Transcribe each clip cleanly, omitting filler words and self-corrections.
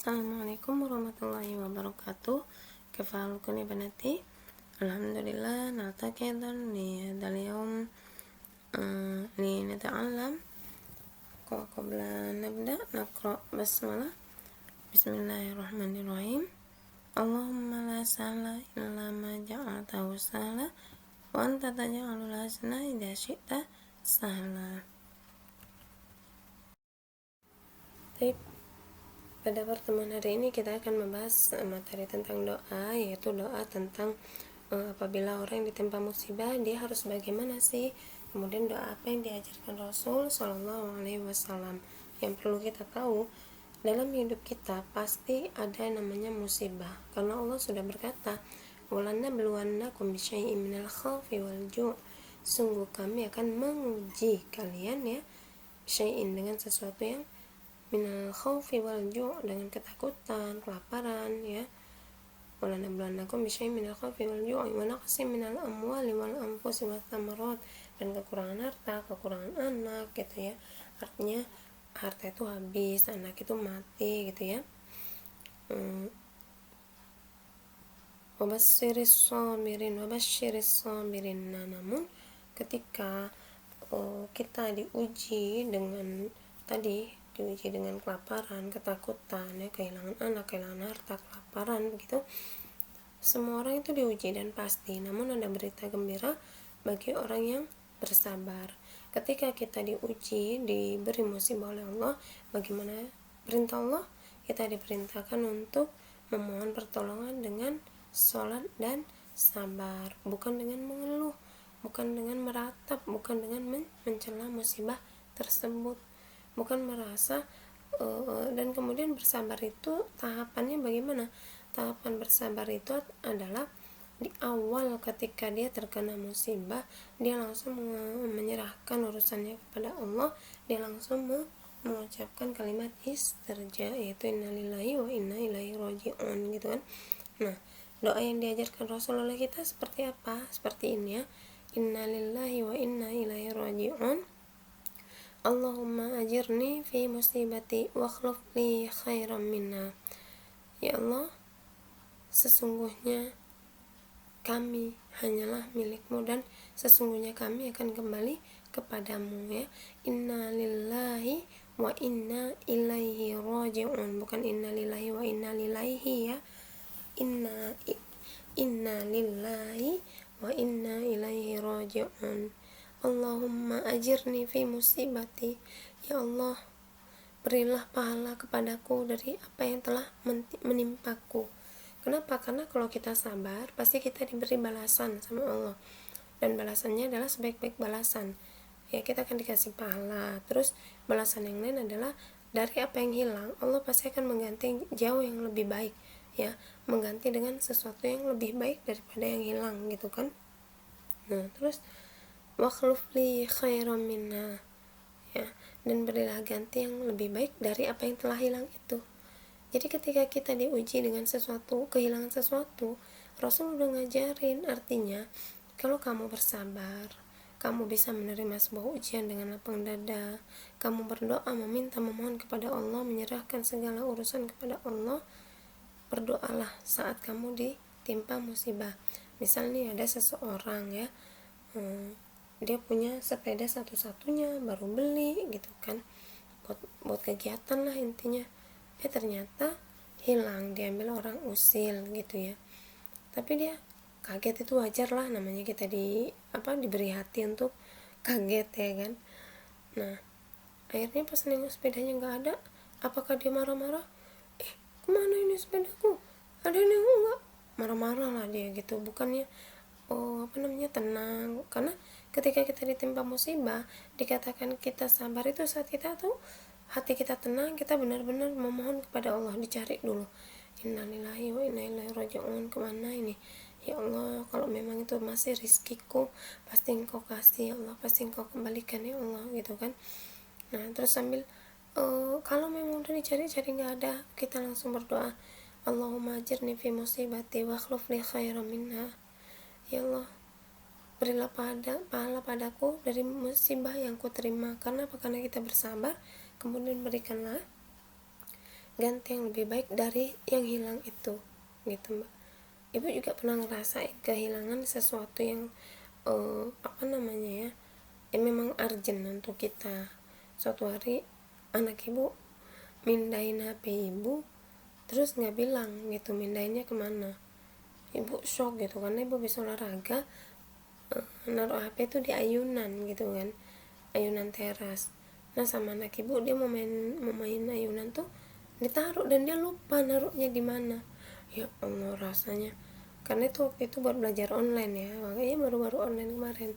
Assalamualaikum warahmatullahi wabarakatuh. Kifalukun ya banati. Alhamdulillah naltaqidan li hadal yawm li nata'allam. Qabla nabda naqra basmalah. Bismillahirrahmanirrahim. Allahumma la sahla illa ma ja'altahu sahla wa anta taj'alul hazna idza syi'ta sahla. Baik. Pada pertemuan hari ini kita akan membahas materi tentang doa, yaitu doa tentang apabila orang yang ditimpa musibah dia harus bagaimana sih, kemudian doa apa yang diajarkan Rasul Shallallahu Alaihi Wasallam. Yang perlu kita tahu, dalam hidup kita pasti ada yang namanya musibah, karena Allah sudah berkata, walanabluwannakum bisyai'in minal khawfi wal ju', sungguh kami akan menguji kalian ya, syai'in dengan sesuatu yang minal khawfi wal ju', dengan ketakutan, kelaparan ya. Wala nabluwannakum bisyai'in minal khawfi wal ju'i wa naqsin minal amwali wal anfusi wath thamarat, dan kekurangan harta, kekurangan anak gitu ya. Artinya harta itu habis, anak itu mati gitu ya. Wabasyiris sabirin. Namun ketika kita diuji dengan kelaparan, ketakutan ya, kehilangan anak, kehilangan harta, kelaparan begitu. Semua orang itu diuji dan pasti, namun ada berita gembira bagi orang yang bersabar. Ketika kita diuji, diberi musibah oleh Allah, bagaimana perintah Allah? Kita diperintahkan untuk memohon pertolongan dengan sholat dan sabar, bukan dengan mengeluh, bukan dengan meratap, bukan dengan mencela musibah tersebut, bukan merasa dan kemudian bersabar itu tahapannya bagaimana? Tahapan bersabar itu adalah di awal ketika dia terkena musibah, dia langsung menyerahkan urusannya kepada Allah, dia langsung mengucapkan kalimat istirja, yaitu innalillahi wa inna ilaihi raji'un gitu kan. Nah, doa yang diajarkan Rasulullah kita seperti apa? Seperti ini ya, innalillahi wa inna ilaihi raji'un, Allahumma ajirni fi musibati wa akhlif li khairan minna. Ya Allah, sesungguhnya kami hanyalah milikmu dan sesungguhnya kami akan kembali kepadamu ya. Inna lillahi wa inna ilaihi raji'un, bukan inna lillahi wa inna ilaihi ya. Inna lillahi wa inna ilaihi raji'un. Allahumma ajirni fi musibati. Ya Allah, berilah pahala kepadaku dari apa yang telah menimpaku. Kenapa? Karena kalau kita sabar, pasti kita diberi balasan sama Allah, dan balasannya adalah sebaik-baik balasan ya. Kita akan dikasih pahala. Terus balasan yang lain adalah dari apa yang hilang, Allah pasti akan mengganti jauh yang lebih baik ya, mengganti dengan sesuatu yang lebih baik daripada yang hilang gitu kan. Nah, terus wakhluf li khairan minna ya, dan berilah ganti yang lebih baik dari apa yang telah hilang itu. Jadi ketika kita diuji dengan sesuatu, kehilangan sesuatu, Rasul udah ngajarin, artinya kalau kamu bersabar, kamu bisa menerima sebuah ujian dengan lapang dada, kamu berdoa, memohon kepada Allah, menyerahkan segala urusan kepada Allah. Berdoalah saat kamu ditimpa musibah. Misalnya ada seseorang ya, dia punya sepeda satu-satunya, baru beli gitu kan, buat kegiatan lah intinya. Ternyata hilang, diambil orang usil gitu ya. Tapi dia kaget, itu wajar lah, namanya kita diberi hati untuk kaget ya kan. Nah, akhirnya pas nengok sepedanya nggak ada, apakah dia marah-marah? Kemana ini sepedaku? Ada yang nengok nggak? Marah-marah lah dia gitu. Bukannya tenang. Karena ketika kita ditimpa musibah, dikatakan kita sabar itu saat kita tuh hati kita tenang, kita benar-benar memohon kepada Allah, dicari dulu. Innalillahi wa inna ilaihi raji'un, kemana ini? Ya Allah, kalau memang itu masih rizkiku, pasti Engkau kasih ya Allah, pasti Engkau kembalikan ya Allah gitu kan. Nah, terus sambil kalau memang udah dicari-cari nggak ada, kita langsung berdoa, Allahumma ajirni fi musibati wa akhlif li khairan minha. Ya Allah, berilah pahala padaku dari musibah yang ku terima. Karena apa? Karena kita bersabar, kemudian berikanlah ganti yang lebih baik dari yang hilang itu, gitu mbak. Ibu juga pernah ngerasain kehilangan sesuatu yang apa namanya ya, yang memang urgent untuk kita. Suatu hari anak ibu mindahin HP ibu, terus nggak bilang gitu mindahinnya kemana. Ibu shock gitu karena ibu bisa olahraga, naruh HP itu di ayunan gitu kan, ayunan teras. Nah sama anak ibu dia mau main ayunan tuh ditaruh dan dia lupa naruhnya di mana. Ya Allah rasanya, karena itu waktu itu baru belajar online ya, makanya baru-baru online kemarin.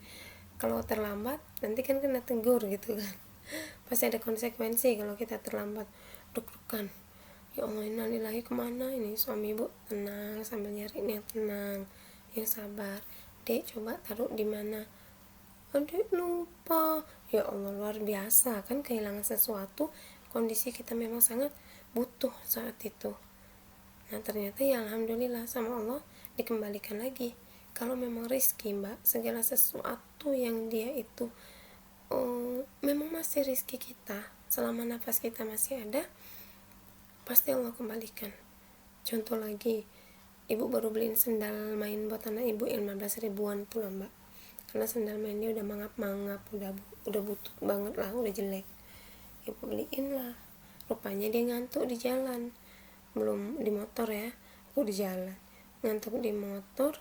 Kalau terlambat nanti kan kena tegur gitu kan, pasti ada konsekuensi kalau kita terlambat. Deg-degan, ya Allah innalillahi, kemana ini. Suami ibu tenang sambil nyari yang tenang, yang sabar. Dek coba taruh di mana. Adik lupa. Ya Allah luar biasa kan, kehilangan sesuatu kondisi kita memang sangat butuh saat itu. Nah ternyata ya alhamdulillah sama Allah dikembalikan lagi. Kalau memang rezeki mbak, segala sesuatu yang dia itu memang masih rezeki kita, selama nafas kita masih ada pasti Allah kembalikan. Contoh lagi, ibu baru beliin sendal main buat anak ibu 15 ribuan tuh lah mbak, karena sendal mainnya udah mangap-mangap, udah butut banget lah, udah jelek. Ibu beliin lah, rupanya dia ngantuk di jalan, belum di motor ya, aku di jalan ngantuk di motor.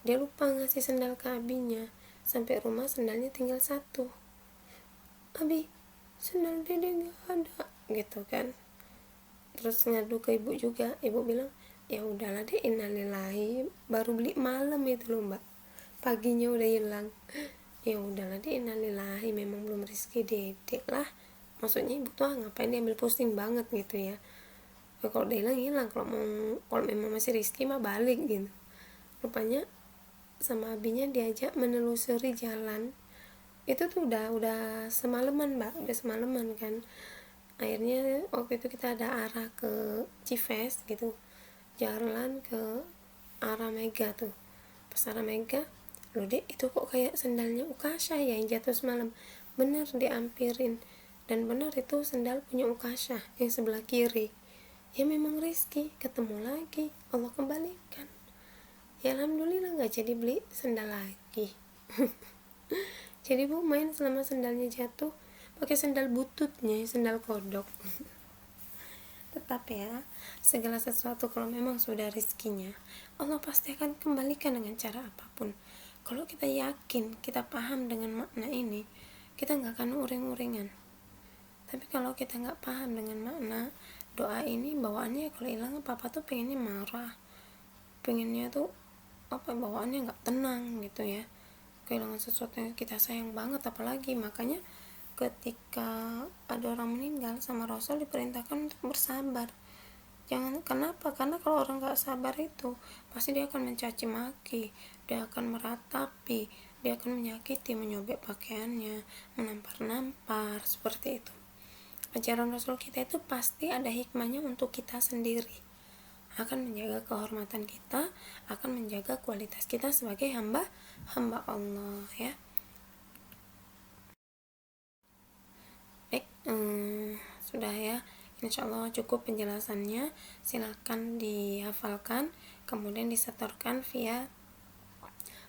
Dia lupa ngasih sendal ke abinya, sampai rumah sendalnya tinggal satu. Abi, sendal dede nggak ada gitu kan. Terus ngadu ke ibu juga, ibu bilang ya udahlah deh, innalillahi, baru beli malam itu loh mbak, paginya udah hilang. Ya udahlah deh, innalillahi, memang belum rezeki dedek lah. Maksudnya ibu tuh ngapain dia ambil pusing banget gitu ya. Kalau udah hilang, kalau memang masih rezeki mah balik gitu. Rupanya sama abinya diajak menelusuri jalan itu tuh udah semalaman mbak, udah semalaman kan. Akhirnya waktu itu kita ada arah ke Cives gitu, jalan ke arah Mega tuh. Pas arah Mega, loh dek itu kok kayak sendalnya Ukasha ya yang jatuh semalam. Bener diampirin, dan bener itu sendal punya Ukasha yang sebelah kiri. Ya memang rezeki, ketemu lagi, Allah kembalikan. Ya alhamdulillah nggak jadi beli sendal lagi. Jadi bu main selama sendalnya jatuh pakai sendal bututnya, sendal kodok. Tetap ya, segala sesuatu kalau memang sudah rezekinya, Allah pasti akan kembalikan dengan cara apapun. Kalau kita yakin, kita paham dengan makna ini, kita nggak akan uring-uringan. Tapi kalau kita nggak paham dengan makna doa ini, bawaannya kalau hilang papa tuh pengennya marah, pengennya tuh bawaannya nggak tenang gitu ya. Kehilangan sesuatu yang kita sayang banget, apalagi makanya ketika ada orang meninggal sama Rasul diperintahkan untuk bersabar. Jangan, kenapa? Karena kalau orang gak sabar itu pasti dia akan mencaci maki, dia akan meratapi, dia akan menyakiti, menyobek pakaiannya, menampar-nampar, seperti itu. Ajaran Rasul kita itu pasti ada hikmahnya untuk kita sendiri, akan menjaga kehormatan kita, akan menjaga kualitas kita sebagai hamba Allah ya. Baik, sudah ya, insyaallah cukup penjelasannya. Silahkan dihafalkan, kemudian disetorkan via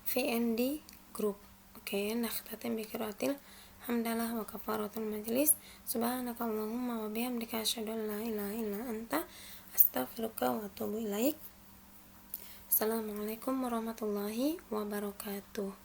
VND group. Oke, nakhtatim bi qiraatil hamdalah wa kafaratul majlis. Subhanakallahumma wa bihamdika asyhadu an la ilaha illa anta astaghfiruka wa atubu ilaik. Assalamualaikum warahmatullahi wabarakatuh.